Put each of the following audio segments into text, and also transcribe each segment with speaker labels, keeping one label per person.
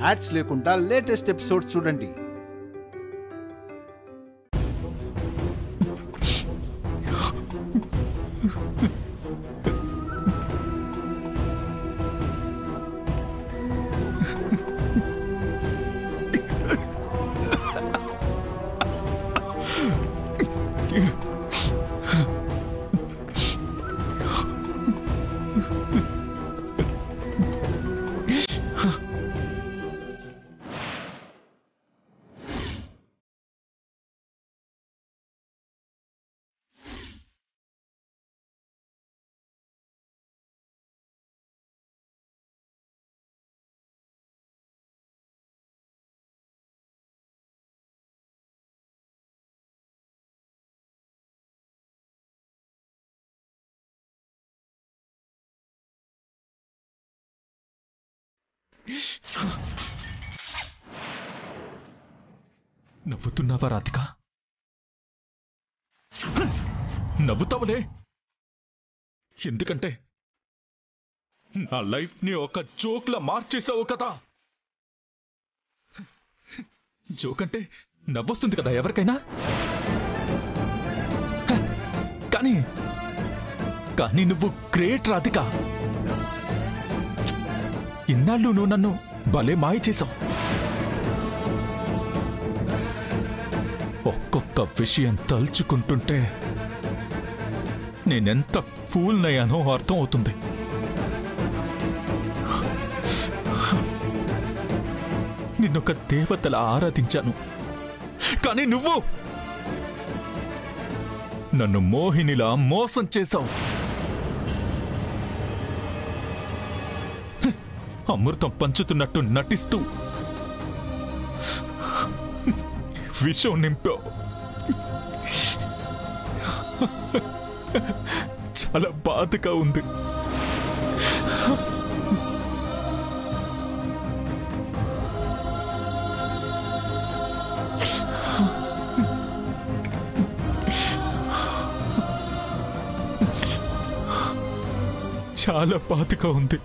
Speaker 1: Ads లేకుండా latest episode చూడండి.
Speaker 2: నవ్వుతున్నావా రాధిక? నవ్వుతావులే, ఎందుకంటే నా లైఫ్ ని ఒక జోక్లా మార్చేసావు కదా. జోక్ అంటే నవ్వొస్తుంది కదా ఎవరికైనా. కానీ కానీ నువ్వు గ్రేట్ రాధిక. ఇన్నాళ్ళు నువ్వు నన్ను భలే మాయ చేశావు. ఒక్కొక్క విషయం తలుచుకుంటుంటే నేనెంత ఫూల్నయ్యానో అర్థం అవుతుంది. నిన్నొక దేవతలా ఆరాధించాను, కానీ నువ్వు నన్ను మోహినిలా మోసం చేశావు. అమృతం పంచుతున్నట్టు నటిస్తూ విషం నింపావు. చాలా బాధగా ఉంది. చాలా బాధగా ఉంది.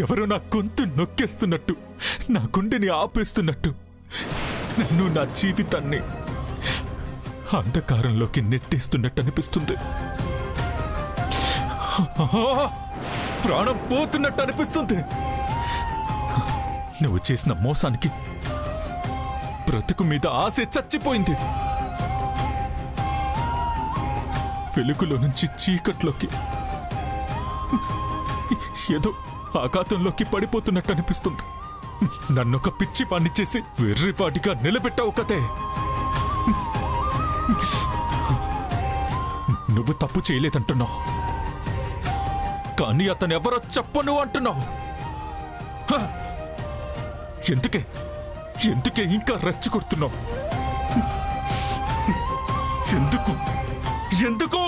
Speaker 2: ఎవరో నా గొంతు నొక్కేస్తున్నట్టు, నా గుండెని ఆపేస్తున్నట్టు, నన్ను నా జీవితాన్ని అంధకారంలోకి నెట్టేస్తున్నట్టు అనిపిస్తుంది. ప్రాణం పోతున్నట్టు అనిపిస్తుంది. నువ్వు చేసిన మోసానికి బ్రతుకు మీద ఆశ చచ్చిపోయింది. వెలుగులో నుంచి చీకట్లోకి, ఏదో ఆఘాతంలోకి పడిపోతున్నట్టు అనిపిస్తుంది. నన్నొక పిచ్చి పాన్ని చేసి వెర్రిపాటిగా నిలబెట్టావు కదే. నువ్వు తప్పు చేయలేదంటున్నావు, కానీ అతను ఎవరో చెప్పను అంటున్నావు. ఎందుకే ఇంకా రెచ్చగొడుతున్నావు? ఎందుకు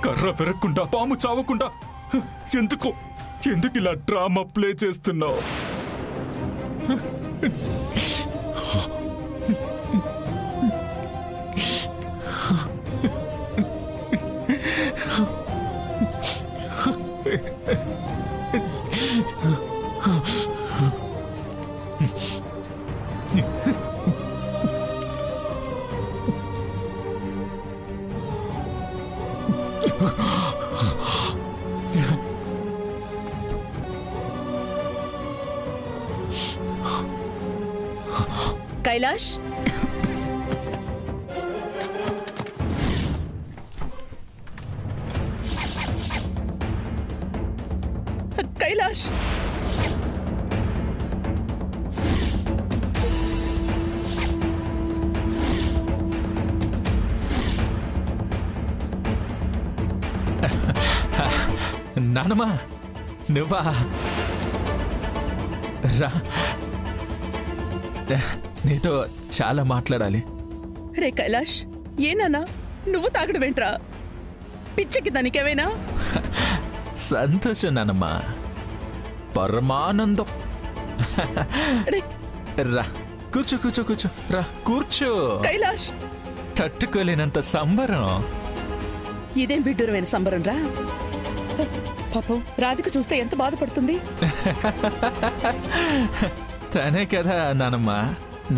Speaker 2: కర్ర విరక్కుండా, పాము చావకుండా ఎందుకు ఇలా డ్రామా ప్లే చేస్తున్నావు?
Speaker 3: కైలాష్, కైలాష్,
Speaker 2: నానమ్మా నువ్వా? రా, నీతో చాలా మాట్లాడాలి.
Speaker 3: రే కైలాష్, ఏనానా నువ్వు తాగడమేంట్రా? పిచ్చకి దానికేమైనా?
Speaker 2: సంతోషం నానమ్మా, పరమానందం. రా కూర్చో కూర్చో కూర్చో, రా కూర్చో.
Speaker 3: కైలాష్,
Speaker 2: తట్టుకోలేనంత సంబరం.
Speaker 3: ఇదేం విడ్డూరమైన సంబరం రా. పాపం రాధిక చూస్తే ఎంత బాధపడుతుంది.
Speaker 2: తనే కదా నానమ్మ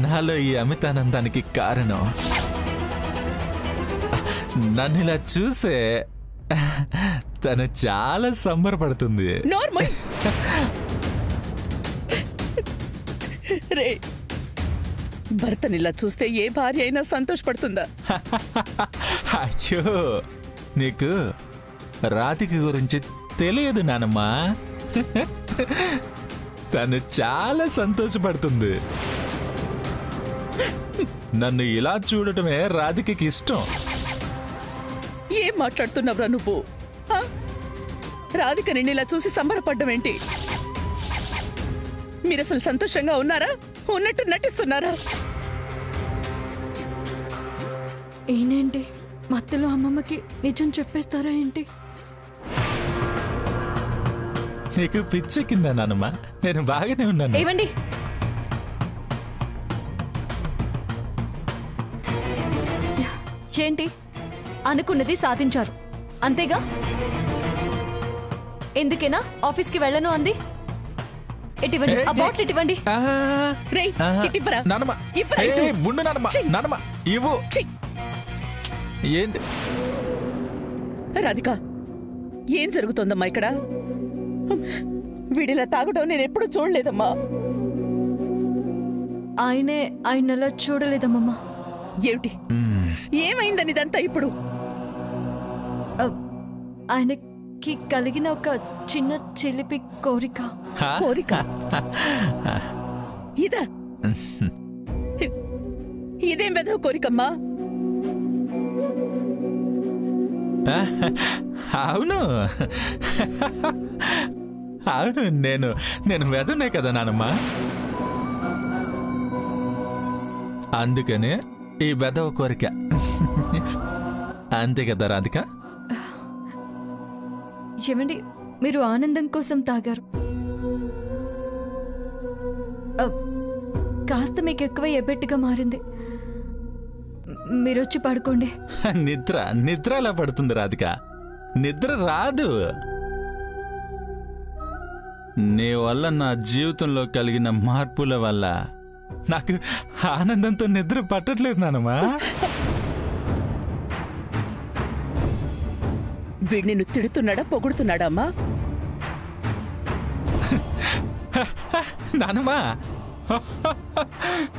Speaker 2: నాలో ఈ అమితానందానికి కారణం. నన్ను ఇలా చూసే తను చాలా సంబరపడుతుంది.
Speaker 3: నార్మల్ రే, భర్తనిలా చూస్తే ఏ భార్య అయినా సంతోషపడుతుందా?
Speaker 2: అయ్యో, నీకు రాధిక గురించి తెలియదు నానమ్మా. తను చాలా సంతోషపడుతుంది. నన్ను ఇలా చూడటమే రాధికకి ఇష్టం.
Speaker 3: ఏం మాట్లాడుతున్నావురా నువ్వు? రాధిక నిన్ను ఇలా చూసి సంబరపడ్డం ఏంటి? మీరసలు సంతోషంగా ఉన్నారా? ఉన్నట్టు నటిస్తున్నారా?
Speaker 4: ఏనేంటి మత్తలో అమ్మమ్మకి నిజం చెప్పేస్తారా ఏంటి?
Speaker 2: నీకు పిచ్చెక్కిందా నానమ్మా? నేను బాగానే ఉన్నాను.
Speaker 4: ఏవండి, ఏంటి అనుకున్నది సాధించారు అంతేగా? ఎందుకేనా ఆఫీస్కి వెళ్ళను అంది? ఇటివ్వండి, ఆ బాటిల్ ఇటివ్వండి.
Speaker 3: రేయ్, ఇటివ్వరా?
Speaker 2: నానమ్మ,
Speaker 3: ఇవ్వరా ఇటు?
Speaker 2: ఉండు నానమ్మ.
Speaker 3: ఛీ!
Speaker 2: నానమ్మ ఇవ్వు.
Speaker 3: ఛీ!
Speaker 2: ఏంటి
Speaker 3: రాధిక, ఏం జరుగుతోందమ్మా ఇక్కడ? వీడిలా తాగడం నేను ఎప్పుడూ చూడలేదమ్మా.
Speaker 4: ఆయనలా చూడలేదమ్మమ్మా.
Speaker 3: ఏమిటి ఏమైందని ఇదంతా ఇప్పుడు?
Speaker 4: ఆయనకి కలిగిన ఒక చిన్న చిలిపి కోరిక.
Speaker 3: కోరిక? ఇదా? ఇదేం వెధవ కోరికమ్మా?
Speaker 2: అవును అవును, నేను వెదనే కదా నానమ్మా. అందుకనే ఈ వెదవ కోరిక. అంతే కదా రాధిక?
Speaker 4: ఏమండి, మీరు ఆనందం కోసం తాగారు. కాస్త మీకు ఎక్కువ ఎబ్బెట్టుగా మారింది. మీరొచ్చి పడుకోండి.
Speaker 2: నిద్ర ఎలా పడుతుంది రాధిక? నిద్ర రాదు. నీ వల్ల నా జీవితంలో కలిగిన మార్పుల వల్ల నాకు ఆనందంతో నిద్ర పట్టట్లేదు నానమ్మా.
Speaker 3: వీడు నిన్ను తిడుతున్నాడా పొగుడుతున్నాడా అమ్మా?
Speaker 2: నానమ్మా,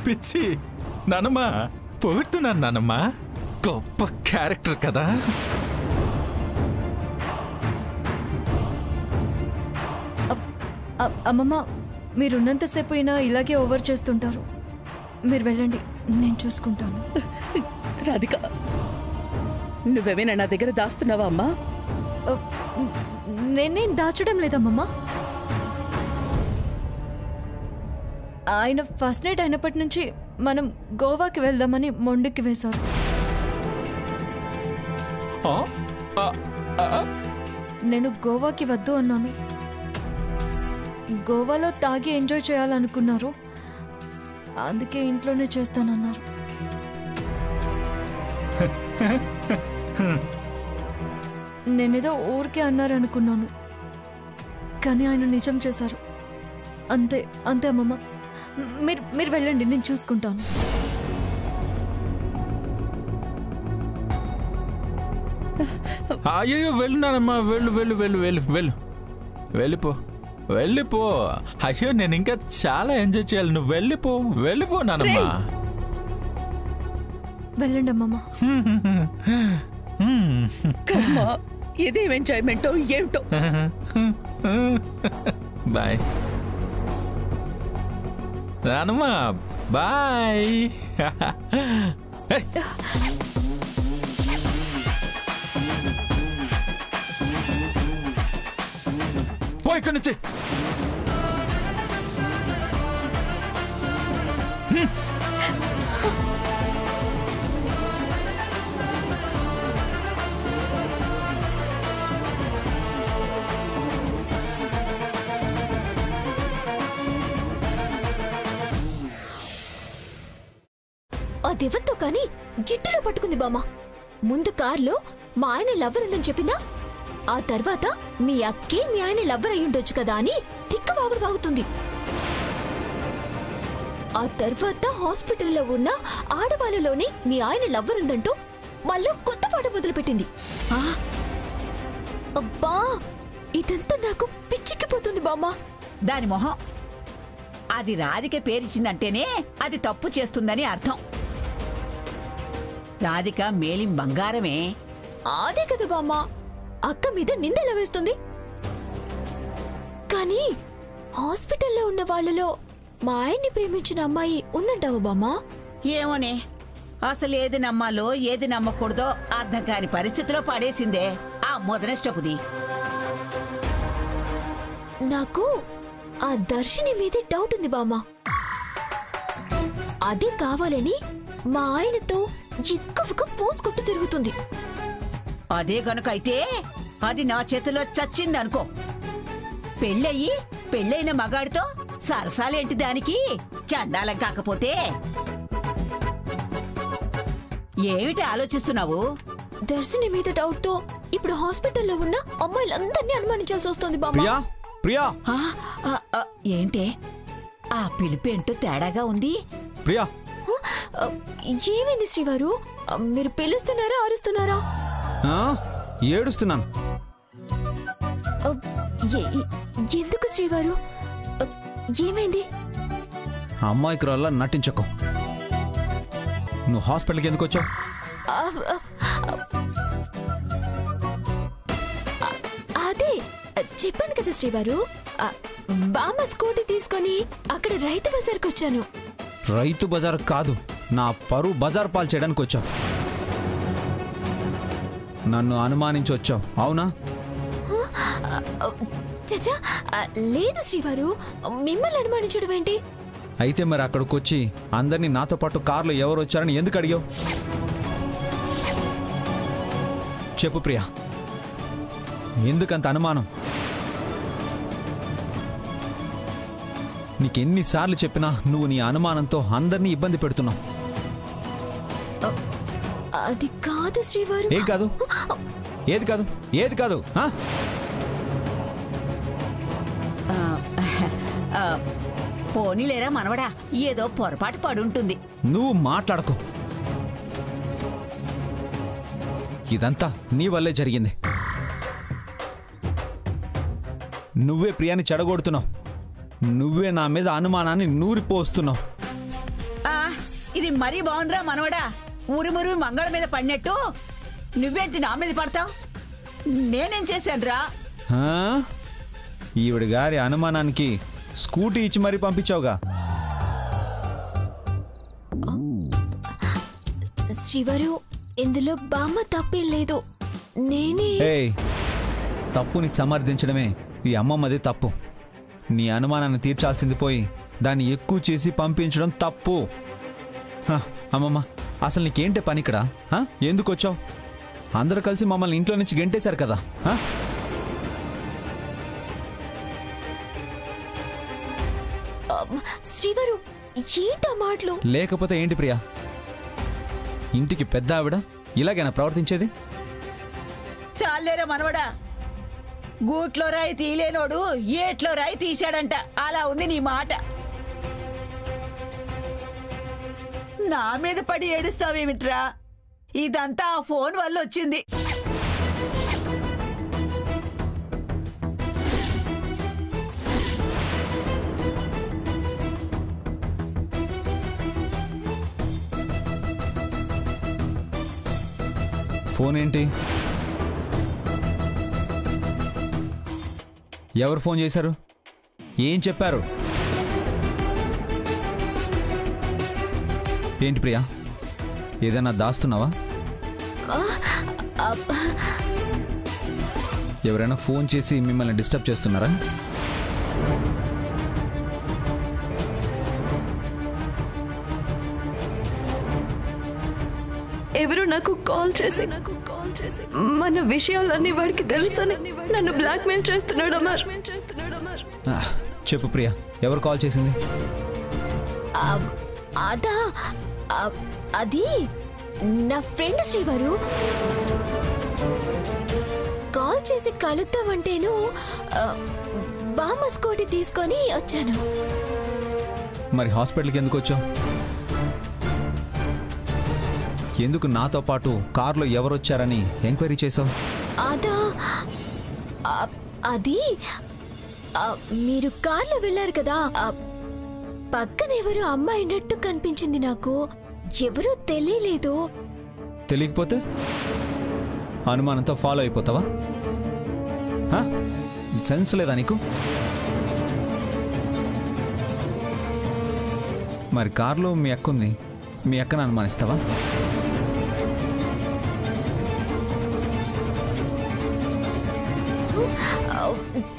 Speaker 2: పిచ్చి నానమ్మా, పొగుడుతున్నాను నానమ్మా. గొప్ప క్యారెక్టర్ కదా.
Speaker 4: అమ్మమ్మ, మీరున్నంతసేపు అయినా ఇలాగే ఓవర్ చేస్తుంటారు. మీరు వెళ్ళండి, నేను చూసుకుంటాను.
Speaker 3: రాధిక, నువ్వేమైనా నా దగ్గర దాస్తున్నావా అమ్మా?
Speaker 4: నేనేం దాచడం లేదమ్మమ్మ. ఆయన ఫస్ట్ నైట్ అయినప్పటి నుంచి మనం గోవాకి వెళ్దామని మొండికి వేశారు. నేను గోవాకి వద్దు అన్నాను. గోవాలో తాగి ఎంజాయ్ చేయాలనుకున్నారు. అందుకే ఇంట్లోనే చేస్తానన్నారు. నేనేదో ఊరికే అన్నారనుకున్నాను, కానీ ఆయన నిజం చేశారు. అంతే అంతే అమ్మమ్మ. మీరు వెళ్ళండి, నేను చూసుకుంటాను.
Speaker 2: అయ్యో వెళ్ళున్నానమ్మా, వెళ్ళు వెళ్ళు వెళ్ళు వెళ్ళు వెళ్ళు వెళ్ళిపో వెళ్ళిపో. అయ్యో, నేను ఇంకా చాలా ఎంజాయ్ చేయాలి. నువ్వు వెళ్ళిపో నానమ్మా.
Speaker 4: వెళ్ళండి అమ్మమ్మ.
Speaker 3: కర్మ, ఇదేం ఎంజాయ్మెంటో ఏమిటో.
Speaker 2: బాయ్ నానమ్మా, బాయ్. పో ఇక్కడి నుంచి.
Speaker 5: అదెవత్తో కాని జిట్టులో పట్టుకుంది బామ్మ. ముందు కార్లో మా ఆయన లవ్వర్ ఉందని చెప్పిందా? ఆ తర్వాత మీ అక్కే మీ ఆయన లవ్వర్ అయి ఉండొచ్చు కదా అని తిక్కవాగుడు వాగుతుంది. ఆ తర్వాత హాస్పిటల్లో ఉన్న ఆడవాళ్ళలోనే మీ ఆయన లవ్వర్ ఉందంటూ మళ్ళీ కొత్త పాట మొదలుపెట్టింది. అబ్బా, ఇదంతా నాకు పిచ్చెక్కిపోతుంది బామ్మ.
Speaker 6: దాని మొహం, అది రాధిక పేరిచ్చిందంటేనే అది తప్పు చేస్తుందని అర్థం. రాధిక మేలిం బంగారమే.
Speaker 5: అదే కదా బామ్మ, అక్క మీద నిందెలా వేస్తుంది? కానీ హాస్పిటల్లో ఉన్న వాళ్ళలో మా ఆయన్ని ప్రేమించిన అమ్మాయి ఉందంటావా బామ్మ?
Speaker 6: ఏమోనే, అసలు ఏది నమ్మాలో ఏది నమ్మకూడదో అర్థం కాని పరిస్థితిలో పడేసిందే ఆ మొదనష్టపుది.
Speaker 5: నాకు ఆ దర్శిని మీదే డౌట్ ఉంది బామ్మ. అదే కావాలని మా ఆయనతో ఎక్కువగా పోసుకుంటూ తిరుగుతుంది.
Speaker 6: అదే గనుక అయితే అది నా చేతిలో చచ్చిందనుకో. పెళ్ళైన మగాడితో సరసాలేంటి దానికి? చండాలం కాకపోతే. ఏమిటి ఆలోచిస్తున్నావు?
Speaker 5: దర్శిని మీద డౌట్ తో ఇప్పుడు హాస్పిటల్లో ఉన్న అమ్మాయిలందరినీ అనుమానించాల్సి వస్తుంది బామ్మ.
Speaker 2: ప్రియా, ప్రియా,
Speaker 6: ఏంటే ఆ పిలుపేంటో తేడాగా ఉంది?
Speaker 2: ప్రియా,
Speaker 5: ఏమైంది శ్రీవారు? మీరు పిలుస్తున్నారా అరుస్తున్నారా?
Speaker 2: ఏడుస్తున్నాను.
Speaker 5: ఎందుకు శ్రీవారు? ఏమైంది?
Speaker 2: అమ్మాయికురాల్లా నటించకు. నువ్వు హాస్పిటల్కి ఎందుకు వచ్చావు?
Speaker 5: అదే చెప్పాను కదా శ్రీవారు, బామ్మ స్కూటీ తీసుకొని అక్కడ రైతు బజార్కి వచ్చాను.
Speaker 2: రైతు బజార్ కాదు, నా పరువు బజార్ పాలు చేయడానికి వచ్చావు. నన్ను అనుమానించి వచ్చావు, అవునా?
Speaker 5: చచ్చా, లేదు శ్రీవారు, మిమ్మల్ని అనుమానించడం ఏంటి?
Speaker 2: అయితే మరి అక్కడికి వచ్చి అందరినీ నాతో పాటు కార్లో ఎవరు వచ్చారని ఎందుకు అడిగావు? చెప్పు ప్రియా, ఎందుకంత అనుమానం? నీకెన్నిసార్లు చెప్పినా నువ్వు నీ అనుమానంతో అందరినీ ఇబ్బంది పెడుతున్నావు.
Speaker 5: అది కాదు శ్రీవారు.
Speaker 2: ఏం కాదు? ఏది కాదు? ఏది కాదు?
Speaker 6: పోనీలేరా మనవడా, ఏదో పొరపాటు పడుంటుంది.
Speaker 2: నువ్వు మాట్లాడకు. ఇదంతా నీ వల్లే జరిగింది. నువ్వే ప్రియాని చెడగొడుతున్నావు. నువ్వే నా మీద అనుమానాన్ని నూరిపోస్తున్నావు.
Speaker 6: ఇది మరీ బాగుందిరా మనవడా. ఊరిమురి మంగళ మీద పడినట్టు నువ్వేంటి నా మీద పడతావు? నేనేం చేశానురా?
Speaker 2: ఈవిడ గారి అనుమానానికి స్కూటీ ఇచ్చి మరీ పంపించావుగా.
Speaker 5: శ్రీవారు, ఇందులో బామ్మ తప్పేం లేదు. నేనే
Speaker 2: తప్పుని సమర్థించడమే ఈ అమ్మమ్మది తప్పు. నీ అనుమానాన్ని తీర్చాల్సింది పోయి దాన్ని ఎక్కువ చేసి పంపించడం తప్పు. అమ్మమ్మ, అసలు నీకేంటే పని ఇక్కడ? ఎందుకు వచ్చావు? అందరూ కలిసి మమ్మల్ని ఇంట్లో నుంచి గెంటేశారు కదా.
Speaker 5: శ్రీవారు, ఏంటా మాటలు?
Speaker 2: లేకపోతే ఏంటి ప్రియా? ఇంటికి పెద్ద ఆవిడ ఇలాగైనా ప్రవర్తించేది?
Speaker 6: చాలేరా మనవడా, గూట్లో రాయి తీలేనోడు ఏట్లో రాయి తీశాడంట. అలా ఉంది నీ మాట. నా మీద పడి ఏడుస్తావేమిట్రా? ఇదంతా ఆ ఫోన్ వల్ల వచ్చింది.
Speaker 2: ఫోన్ ఏంటి? ఎవరు ఫోన్ చేశారు? ఏం చెప్పారు? ఏంటి ప్రియా, ఏదైనా దాస్తున్నావా? ఎవరైనా ఫోన్ చేసి మిమ్మల్ని డిస్టర్బ్ చేస్తున్నారా?
Speaker 7: ఎవరు నాకు కాల్ చేసి మన విషయాలన్నీ వాడికి తెలుసని నన్ను బ్లాక్మెయిల్ చేస్తున్నాడు అమర్.
Speaker 2: చెప్పు ప్రియా, ఎవరు కాల్ చేసింది?
Speaker 5: అదా, అది నా ఫ్రెండ్ శ్రీవారు. కాల్ చేసి కలుద్దామంటేను బామ్మ స్కూటీ తీసుకొని వచ్చాను.
Speaker 2: మరి హాస్పిటల్కి ఎందుకు వచ్చావు? ఎందుకు నాతో పాటు కారులో ఎవరొచ్చారని ఎంక్వైరీ చేసావు?
Speaker 5: అదా అది మీరు కార్లో వెళ్ళారు కదా, పక్కన ఎవరు అమ్మాయి అయినట్టు కనిపించింది నాకు. ఎవరూ తెలియలేదు.
Speaker 2: తెలియకపోతే అనుమానంతో ఫాలో అయిపోతావా? సెన్స్ లేదా నీకు? మరి కారులో మీ అక్కుంది, మీ అక్కను అనుమానిస్తావా?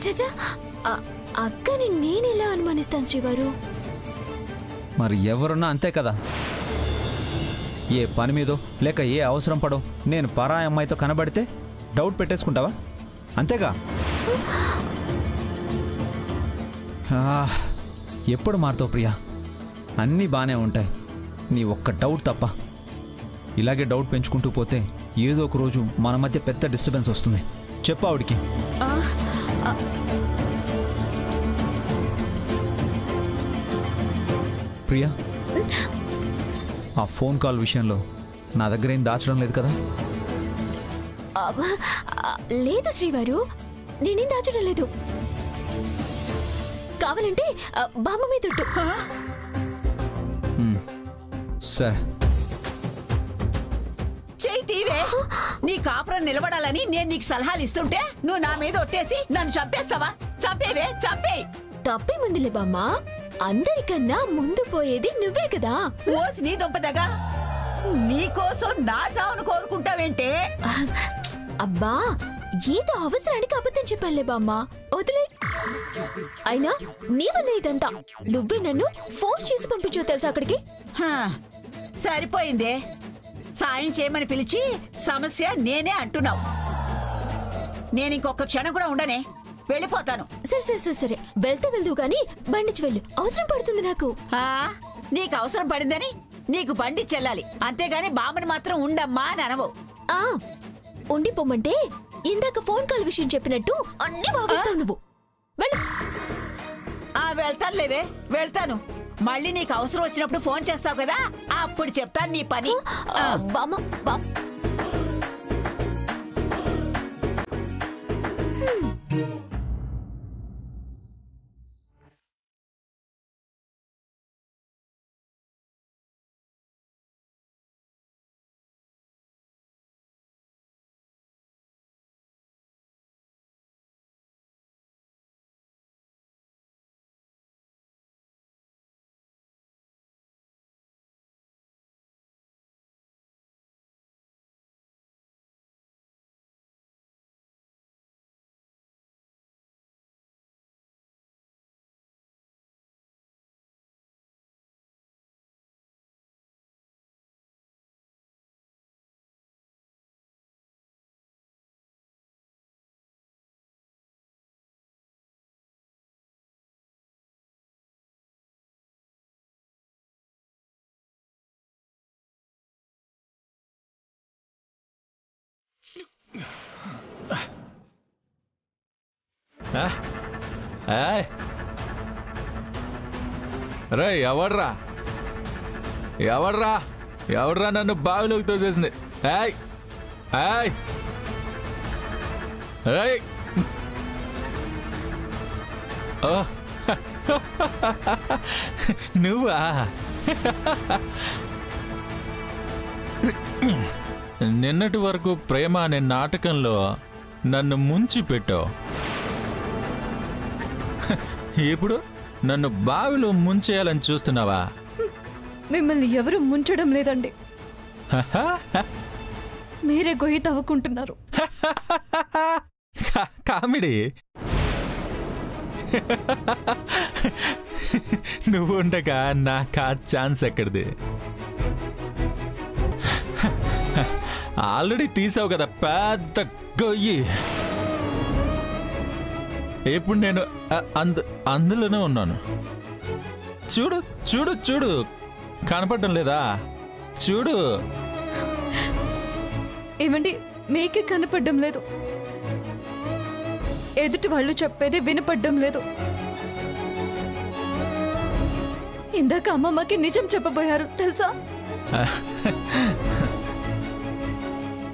Speaker 5: చచా, అక్కని నేనెలా అనుమానిస్తాను శ్రీవారు?
Speaker 2: మరి ఎవరున్నా అంతే కదా. ఏ పని మీదో లేక ఏ అవసరం పడో నేను పరాయి అమ్మాయితో కనబడితే డౌట్ పెట్టేసుకుంటావా? అంతేగా. ఎప్పుడు మారుతావు ప్రియా? అన్నీ బాగానే ఉంటాయి, నీ ఒక్క డౌట్ తప్ప. ఇలాగే డౌట్ పెంచుకుంటూ పోతే ఏదో ఒక రోజు మన మధ్య పెద్ద డిస్టర్బెన్స్ వస్తుంది. చెప్పు ఆవిడికి. ప్రియా, ఆ ఫోన్ కాల్ విషయంలో నా దగ్గర ఏం దాచడం లేదు కదా?
Speaker 5: లేదు శ్రీవారు, నేనేం దాచడం లేదు. కావాలంటే బామ్మ మీద ఉంటు.
Speaker 2: సరే,
Speaker 6: చెయ్యి తీవే. నీ కాపురం నిలబడాలని నేను నీకు సలహాలు ఇస్తుంటే నువ్వు నా మీద ఒట్టేసి నన్ను చంపేస్తావా? చంపేవే, చంపే.
Speaker 5: తప్పేముందిలే బామ్మ, అందరికన్నా ముందు పోయేది నువ్వే కదా.
Speaker 6: ఓసి నీ దుంపదగా, నీకోసం నా చావును కోరుకుంటావేంటే?
Speaker 5: అబ్బా, ఏదో అవసరానికి అబద్ధం చెప్పానులే బామ్మ, వదిలే. అయినా నీ వల్ల ఇదంతా. నువ్వే నన్ను ఫోర్స్ చేసి పంపించో తెలుసా అక్కడికి.
Speaker 6: సరిపోయిందే, సాయం చేయమని పిలిచి సమస్య నేనే అంటున్నావు. నేను ఇంకొక క్షణం కూడా ఉండనే, వెళ్ళిపోతాను.
Speaker 5: సరే సరే సరే సరే, వెళ్తూ గాని బండిచి వెళ్ళు, అవసరం పడుతుంది నాకు.
Speaker 6: నీకు అవసరం పడిందని నీకు బండి చెల్లాలి, అంతేగాని బామ్మని మాత్రం ఉండమ్మా అని అనవు.
Speaker 5: ఉండిపోమంటే ఇందాక ఫోన్ కాల్ విషయం చెప్పినట్టు అన్ని బాగేస్తావు నువ్వు. వెళ్ళు.
Speaker 6: వెళ్తానులేవే, వెళ్తాను. మళ్ళీ నీకు అవసరం వచ్చినప్పుడు ఫోన్ చేస్తావు కదా, అప్పుడు చెప్తాను నీ పని.
Speaker 5: బామ్మ
Speaker 8: రే, ఎవడ్రా ఎవడ్రా ఎవడ్రా నన్ను బావిలోకి తోసేసింది? నువ్వా? నిన్నటి వరకు ప్రేమ అనే నాటకంలో నన్ను ముంచి పెట్టావు, ఇప్పుడు నన్ను బావిలో ముంచేయాలని చూస్తున్నావా?
Speaker 7: మిమ్మల్ని ఎవరు ముంచడం లేదండి, మీరే గొయ్యి తవ్వుకుంటున్నారు.
Speaker 8: కామెడీ. నువ్వు ఉండగా నాకు ఆ ఛాన్స్ ఎక్కడిది? ఆల్రెడీ తీసావు కదా పెద్ద గొయ్యి. ఇప్పుడు నేను అందులోనే ఉన్నాను. చూడు చూడు చూడు, కనపడడం లేదా? చూడు.
Speaker 7: ఏమండి,
Speaker 4: మీకే కనపడడం లేదు, ఎదుటి వాళ్ళు చెప్పేది వినపడడం లేదు. ఇందాక అమ్మమ్మకి నిజం చెప్పబోయారు తెలుసా?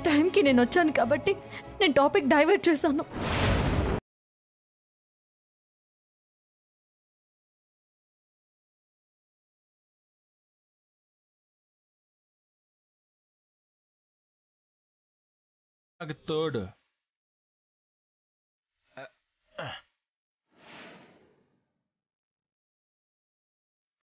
Speaker 4: టైంకి నేను వచ్చాను కాబట్టి నేను టాపిక్ డైవర్ట్ చేశాను.
Speaker 8: నాకు తోడు